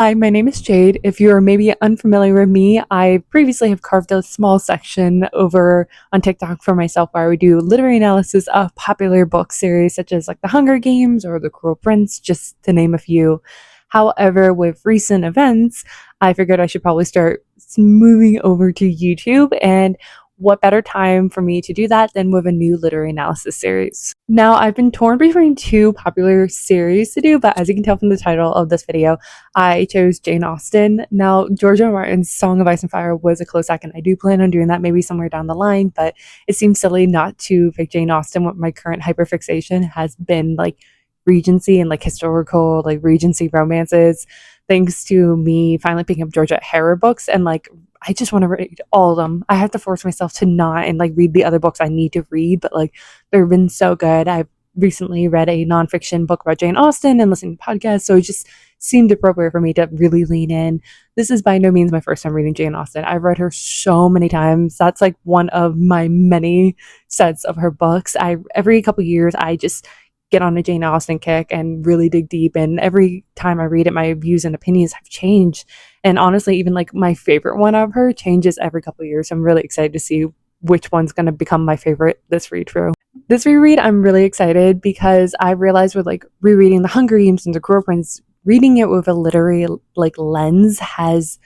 Hi, my name is Jade. If you're maybe unfamiliar with me, I previously have carved a small section over on TikTok for myself where I would do literary analysis of popular book series such as like The Hunger Games or The Cruel Prince, just to name a few. However, with recent events, I figured I should probably start moving over to YouTube, and what better time for me to do that than with a new literary analysis series? Now, I've been torn between two popular series to do, but as you can tell from the title of this video, I chose Jane Austen. Now, George R. R. Martin's Song of Ice and Fire was a close second. I do plan on doing that maybe somewhere down the line, but it seems silly not to pick Jane Austen. What my current hyperfixation has been like Regency and like historical, like Regency romances, thanks to me finally picking up Georgette Harrow books, and like I just want to read all of them. I have to force myself to not and like read the other books I need to read, but like they've been so good. I've recently read a nonfiction book about Jane Austen and listened to podcasts, so it just seemed appropriate for me to really lean in. This is by no means my first time reading Jane Austen. I've read her so many times. That's like one of my many sets of her books. I every couple years I just get on a Jane Austen kick and really dig deep, and every time I read it my views and opinions have changed, and honestly even like my favorite one of her changes every couple of years. I'm really excited to see which one's going to become my favorite this read through. This reread, I'm really excited because I realized with like rereading The Hunger Games and The Cruel Prince, reading it with a literary like lens has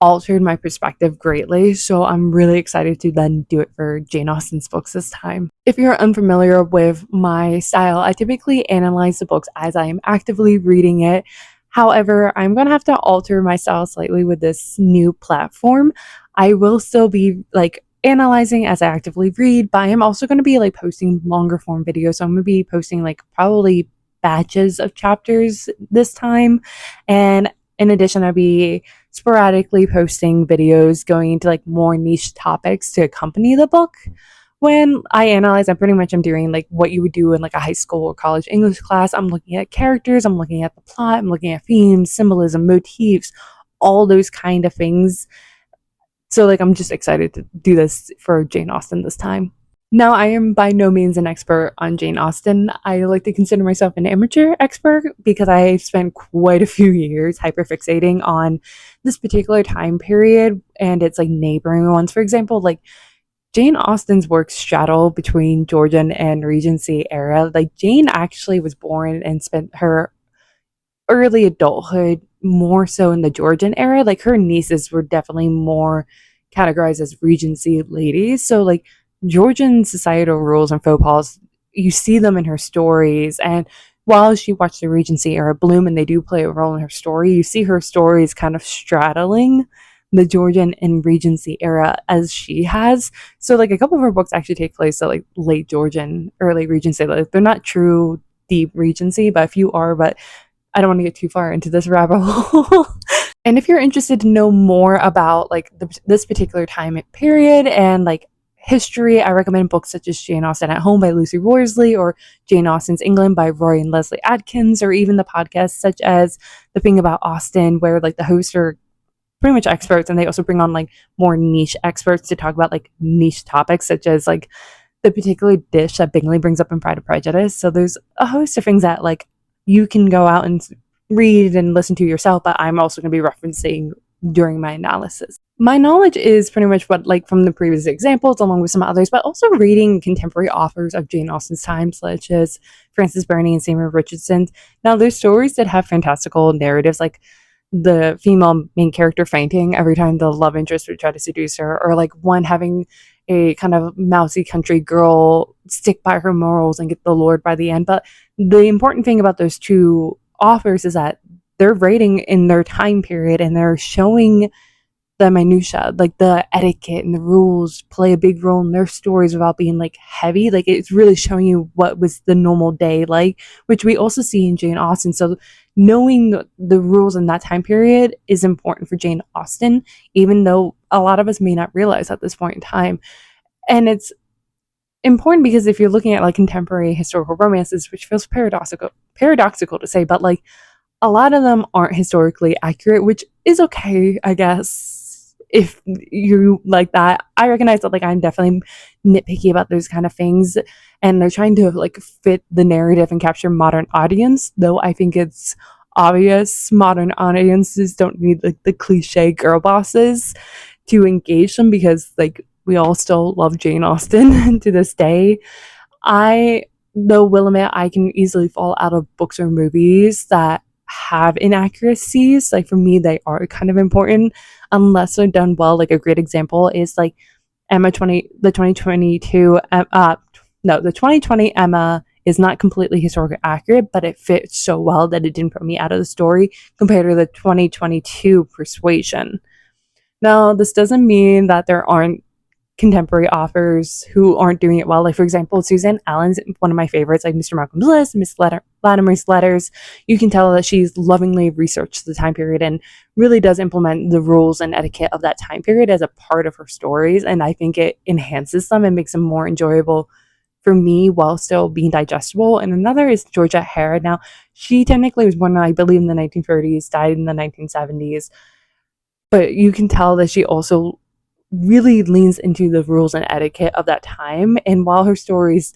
altered my perspective greatly. So I'm really excited to then do it for Jane Austen's books this time. If you're unfamiliar with my style, I typically analyze the books as I am actively reading it. However, I'm going to have to alter my style slightly with this new platform. I will still be like analyzing as I actively read, but I am also going to be like posting longer form videos. So I'm going to be posting like probably batches of chapters this time. And in addition, I'll be sporadically posting videos going into like more niche topics to accompany the book. When I analyze, I pretty much am doing like what you would do in like a high school or college English class. I'm looking at characters, I'm looking at the plot, I'm looking at themes, symbolism, motifs, all those kind of things. So like I'm just excited to do this for Jane Austen this time. Now, I am by no means an expert on Jane Austen. I like to consider myself an amateur expert because I spent quite a few years hyperfixating on this particular time period and its like neighboring ones. For example, like Jane Austen's works straddle between Georgian and Regency era. Like Jane actually was born and spent her early adulthood more so in the Georgian era. Like her nieces were definitely more categorized as Regency ladies. So like Georgian societal rules and faux pas, you see them in her stories. And while she watched the Regency era bloom and they do play a role in her story, you see her stories kind of straddling the Georgian and Regency era as she has. So like a couple of her books actually take place at like late Georgian, early Regency. Like they're not true deep Regency, but if you are, but I don't want to get too far into this rabbit hole. And if you're interested to know more about like this particular time period and like history, I recommend books such as Jane Austen at Home by Lucy Worsley, or Jane Austen's England by Roy and Leslie Adkins, or even the podcasts such as The Thing About Austen, where like the hosts are pretty much experts and they also bring on like more niche experts to talk about like niche topics such as like the particular dish that Bingley brings up in Pride and Prejudice. So there's a host of things that like you can go out and read and listen to yourself, but I'm also going to be referencing during my analysis. My knowledge is pretty much what like from the previous examples along with some others, but also reading contemporary authors of Jane Austen's time such as Frances Burney and Samuel Richardson. Now there's stories that have fantastical narratives like the female main character fainting every time the love interest would try to seduce her, or like one having a kind of mousy country girl stick by her morals and get the Lord by the end. But the important thing about those two authors is that they're writing in their time period and they're showing the minutia, like the etiquette and the rules play a big role in their stories without being like heavy. Like it's really showing you what was the normal day like, which we also see in Jane Austen. So knowing the rules in that time period is important for Jane Austen, even though a lot of us may not realize at this point in time. And it's important because if you're looking at like contemporary historical romances, which feels paradoxical to say, but like a lot of them aren't historically accurate, which is okay, I guess. If you like that, I recognize that like I'm definitely nitpicky about those kind of things, and they're trying to like fit the narrative and capture modern audience, though I think it's obvious. Modern audiences don't need like the cliche girl bosses to engage them, because like we all still love Jane Austen to this day. I, though, will admit I can easily fall out of books or movies that have inaccuracies. Like for me, they are kind of important unless they're done well. Like a great example is like the 2022, no, the 2020 Emma is not completely historically accurate, but it fits so well that it didn't put me out of the story compared to the 2022 Persuasion. Now, this doesn't mean that there aren't contemporary authors who aren't doing it well. Like, for example, Suzanne Allen's one of my favorites, like Mr. Malcolm's List, Latimer's Letters. You can tell that she's lovingly researched the time period and really does implement the rules and etiquette of that time period as a part of her stories. And I think it enhances them and makes them more enjoyable for me while still being digestible. And another is Georgette Heyer. Now, she technically was born, I believe, in the 1930s, died in the 1970s. But you can tell that she also really leans into the rules and etiquette of that time. And while her stories,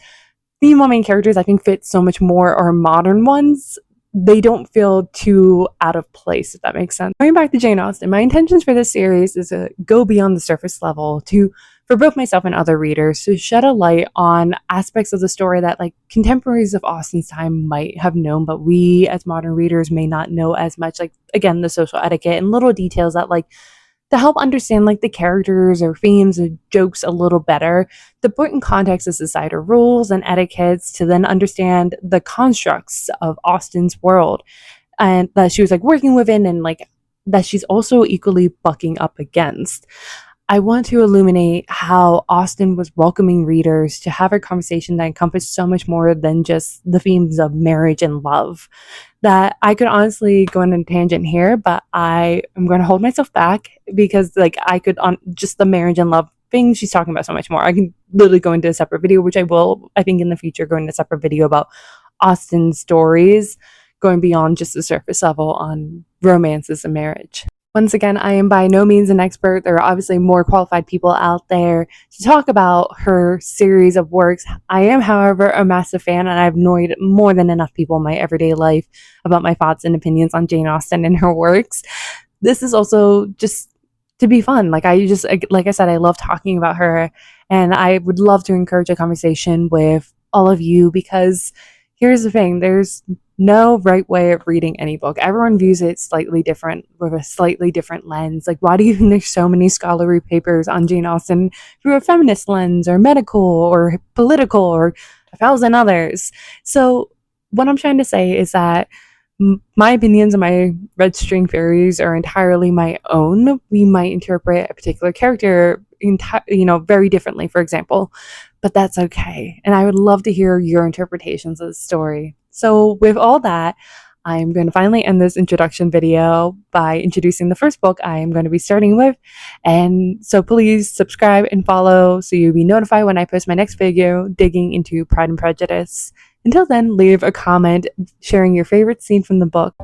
female main characters, I think fit so much more are modern ones, they don't feel too out of place, if that makes sense. Going back to Jane Austen, my intentions for this series is to go beyond the surface level to, for both myself and other readers, to shed a light on aspects of the story that like contemporaries of Austen's time might have known, but we as modern readers may not know as much. Like again, the social etiquette and little details that like to help understand like the characters or themes or jokes a little better, to put in context of societal rules and etiquettes, to then understand the constructs of Austen's world and that she was like working within, and like that she's also equally bucking up against. I want to illuminate how Austen was welcoming readers to have a conversation that encompassed so much more than just the themes of marriage and love. That I could honestly go on a tangent here, but I am going to hold myself back because, like, I could on just the marriage and love thing she's talking about so much more. I can literally go into a separate video, which I will, I think, in the future, go into a separate video about Austen's stories, going beyond just the surface level on romances and marriage. Once again, I am by no means an expert. There are obviously more qualified people out there to talk about her series of works. I am, however, a massive fan, and I've annoyed more than enough people in my everyday life about my thoughts and opinions on Jane Austen and her works. This is also just to be fun. Like I said, I love talking about her, and I would love to encourage a conversation with all of you, because here's the thing, there's no right way of reading any book. Everyone views it slightly different, with a slightly different lens. Like, why do you think there's so many scholarly papers on Jane Austen through a feminist lens, or medical, or political, or 1,000 others? So what I'm trying to say is that my opinions and my red string theories are entirely my own. We might interpret a particular character very differently, for example, but that's okay. And I would love to hear your interpretations of the story. So with all that, I'm going to finally end this introduction video by introducing the first book I am going to be starting with. And so please subscribe and follow so you'll be notified when I post my next video digging into Pride and Prejudice. Until then, leave a comment sharing your favorite scene from the book.